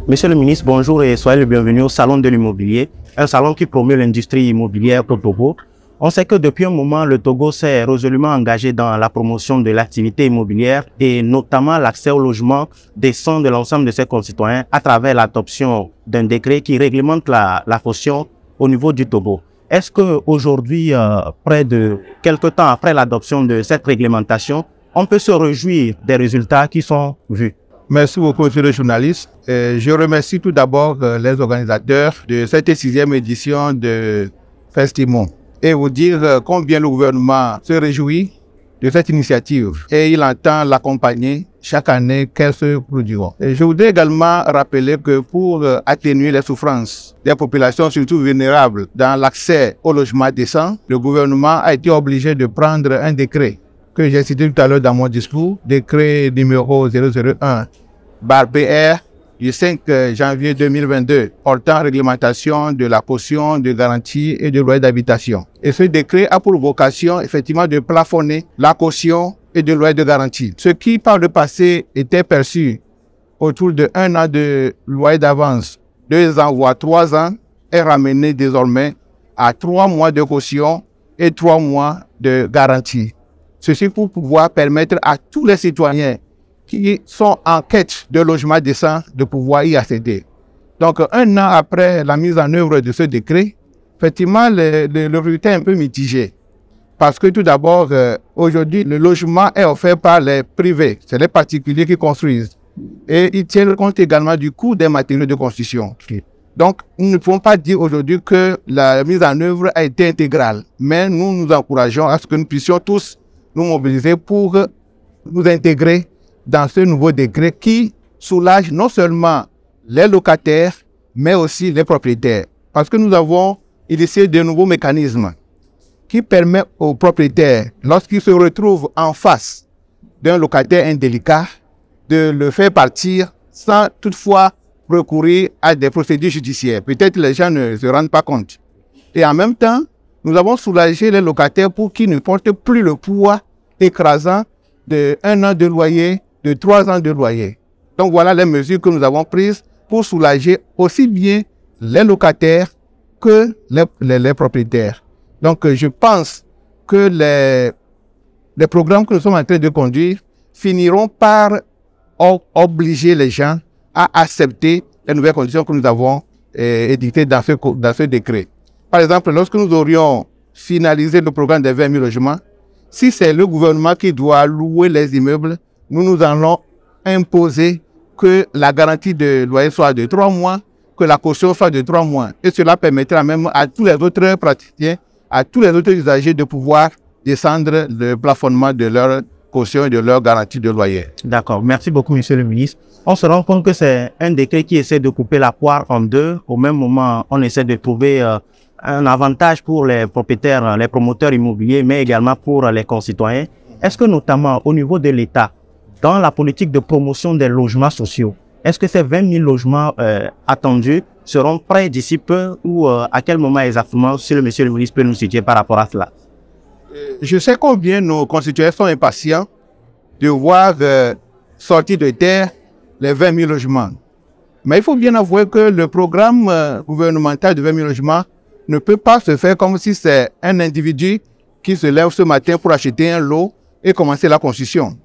Monsieur le ministre, bonjour et soyez le bienvenu au Salon de l'immobilier, un salon qui promeut l'industrie immobilière au Togo. On sait que depuis un moment, le Togo s'est résolument engagé dans la promotion de l'activité immobilière et notamment l'accès au logement décent de l'ensemble de ses concitoyens à travers l'adoption d'un décret qui réglemente la caution au niveau du Togo. Est-ce qu'aujourd'hui, près de quelques temps après l'adoption de cette réglementation, on peut se réjouir des résultats qui sont vus? Merci beaucoup, monsieur le journaliste. Je remercie tout d'abord les organisateurs de cette 6e édition de Festimon et vous dire combien le gouvernement se réjouit de cette initiative et il entend l'accompagner chaque année qu'elle se produira. Et je voudrais également rappeler que pour atténuer les souffrances des populations surtout vulnérables dans l'accès au logement décent, le gouvernement a été obligé de prendre un décret que j'ai cité tout à l'heure dans mon discours, décret numéro 001/PR du 5 janvier 2022 portant réglementation de la caution, de garantie et de loyer d'habitation. Et ce décret a pour vocation effectivement de plafonner la caution et de loyer de garantie. Ce qui par le passé était perçu autour de 1 an de loyer d'avance, 2 ans voire 3 ans est ramené désormais à 3 mois de caution et 3 mois de garantie. Ceci pour pouvoir permettre à tous les citoyens qui sont en quête de logement décent de pouvoir y accéder. Donc, 1 an après la mise en œuvre de ce décret, effectivement, le résultat est un peu mitigé. Parce que tout d'abord, aujourd'hui, le logement est offert par les privés. C'est les particuliers qui construisent. Et ils tiennent compte également du coût des matériaux de construction. Donc, nous ne pouvons pas dire aujourd'hui que la mise en œuvre a été intégrale. Mais nous nous encourageons à ce que nous puissions tous nous mobiliser pour nous intégrer dans ce nouveau décret qui soulage non seulement les locataires, mais aussi les propriétaires. Parce que nous avons initié de nouveaux mécanismes qui permettent aux propriétaires, lorsqu'ils se retrouvent en face d'un locataire indélicat, de le faire partir sans toutefois recourir à des procédures judiciaires. Peut-être les gens ne se rendent pas compte. Et en même temps, nous avons soulagé les locataires pour qu'ils ne portent plus le poids écrasant de 1 an de loyer, de 3 ans de loyer. Donc voilà les mesures que nous avons prises pour soulager aussi bien les locataires que les propriétaires. Donc je pense que les programmes que nous sommes en train de conduire finiront par obliger les gens à accepter les nouvelles conditions que nous avons édictées dans ce décret. Par exemple, lorsque nous aurions finalisé le programme des 20 000 logements, si c'est le gouvernement qui doit louer les immeubles, nous allons imposer que la garantie de loyer soit de 3 mois, que la caution soit de 3 mois. Et cela permettra même à tous les autres praticiens, à tous les autres usagers de pouvoir descendre le plafonnement de leur caution et de leur garantie de loyer. D'accord. Merci beaucoup, monsieur le ministre. On se rend compte que c'est un décret qui essaie de couper la poire en deux. Au même moment, on essaie de trouver un avantage pour les propriétaires, les promoteurs immobiliers, mais également pour les concitoyens. Est-ce que notamment au niveau de l'État, dans la politique de promotion des logements sociaux, est-ce que ces 20 000 logements attendus seront prêts d'ici peu ou à quel moment exactement, si le monsieur le ministre peut nous situer par rapport à cela? Je sais combien nos concitoyens sont impatients de voir sortir de terre les 20 000 logements. Mais il faut bien avouer que le programme gouvernemental de 20 000 logements ne peut pas se faire comme si c'est un individu qui se lève ce matin pour acheter un lot et commencer la construction.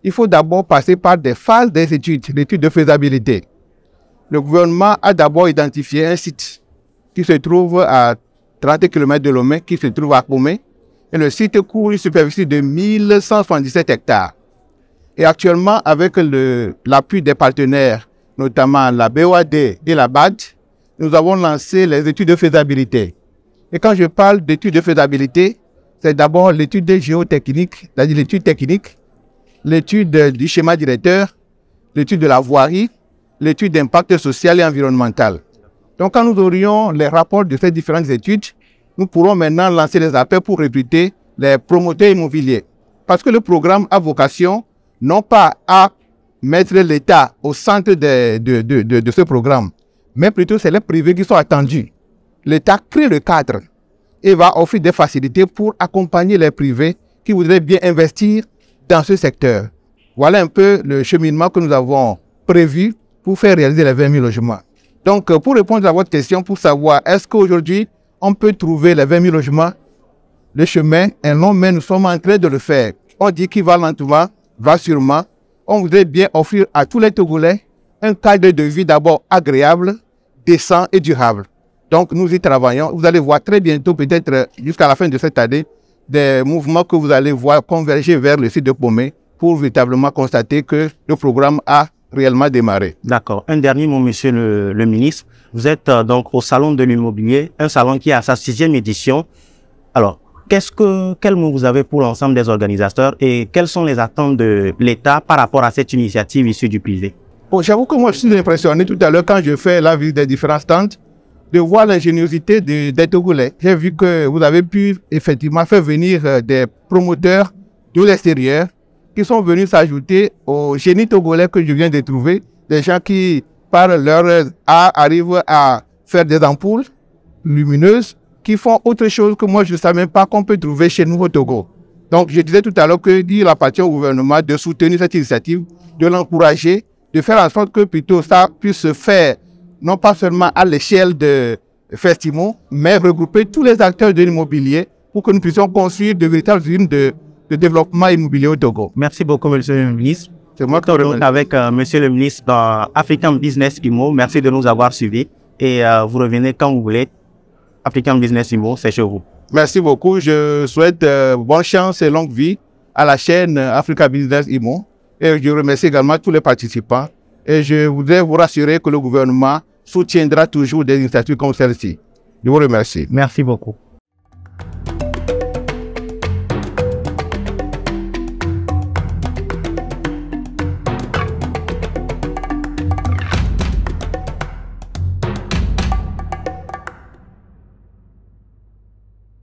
Il faut d'abord passer par des phases des études, l'étude de faisabilité. Le gouvernement a d'abord identifié un site qui se trouve à 30 km de Lomé, qui se trouve à Komé, et le site couvre une superficie de 1177 hectares. Et actuellement, avec l'appui des partenaires, notamment la BOAD et la BAD, nous avons lancé les études de faisabilité. Et quand je parle d'études de faisabilité, c'est d'abord l'étude géotechnique, c'est-à-dire l'étude technique, l'étude du schéma directeur, l'étude de la voirie, l'étude d'impact social et environnemental. Donc quand nous aurions les rapports de ces différentes études, nous pourrons maintenant lancer les appels pour recruter les promoteurs immobiliers. Parce que le programme a vocation non pas à mettre l'État au centre de ce programme, mais plutôt c'est les privés qui sont attendus. L'État crée le cadre et va offrir des facilités pour accompagner les privés qui voudraient bien investir dans ce secteur. Voilà un peu le cheminement que nous avons prévu pour faire réaliser les 20 000 logements. Donc, pour répondre à votre question, pour savoir est-ce qu'aujourd'hui, on peut trouver les 20 000 logements, le chemin est long, mais nous sommes en train de le faire. On dit qu'il va lentement, va sûrement. On voudrait bien offrir à tous les Togolais un cadre de vie d'abord agréable, décent et durable. Donc, nous y travaillons. Vous allez voir très bientôt, peut-être jusqu'à la fin de cette année, des mouvements que vous allez voir converger vers le site de Pomé pour véritablement constater que le programme a réellement démarré. D'accord. Un dernier mot, monsieur le ministre. Vous êtes donc au Salon de l'immobilier, un salon qui a sa 6e édition. Alors, quel mot vous avez pour l'ensemble des organisateurs et quelles sont les attentes de l'État par rapport à cette initiative issue du privé? Bon, j'avoue que moi, je suis impressionné tout à l'heure quand je fais la visite des différents stands de voir l'ingéniosité des Togolais. J'ai vu que vous avez pu effectivement faire venir des promoteurs de l'extérieur qui sont venus s'ajouter au génie togolais que je viens de trouver. Des gens qui, par leur art, arrivent à faire des ampoules lumineuses qui font autre chose que moi je ne savais même pas qu'on peut trouver chez nous au Togo. Donc je disais tout à l'heure qu'il appartient au gouvernement de soutenir cette initiative, de l'encourager, de faire en sorte que plutôt ça puisse se faire non pas seulement à l'échelle de Festimo, mais regrouper tous les acteurs de l'immobilier pour que nous puissions construire de véritables usines de développement immobilier au Togo. Merci beaucoup, monsieur le ministre. C'est moi qui donc avec monsieur le ministre dans African Business Immo. Merci de nous avoir suivis et vous revenez quand vous voulez. African Business Immo, c'est chez vous. Merci beaucoup. Je souhaite bonne chance et longue vie à la chaîne Africa Business Immo. Et je remercie également tous les participants. Et je voudrais vous rassurer que le gouvernement soutiendra toujours des initiatives comme celle-ci. Je vous remercie. Merci beaucoup.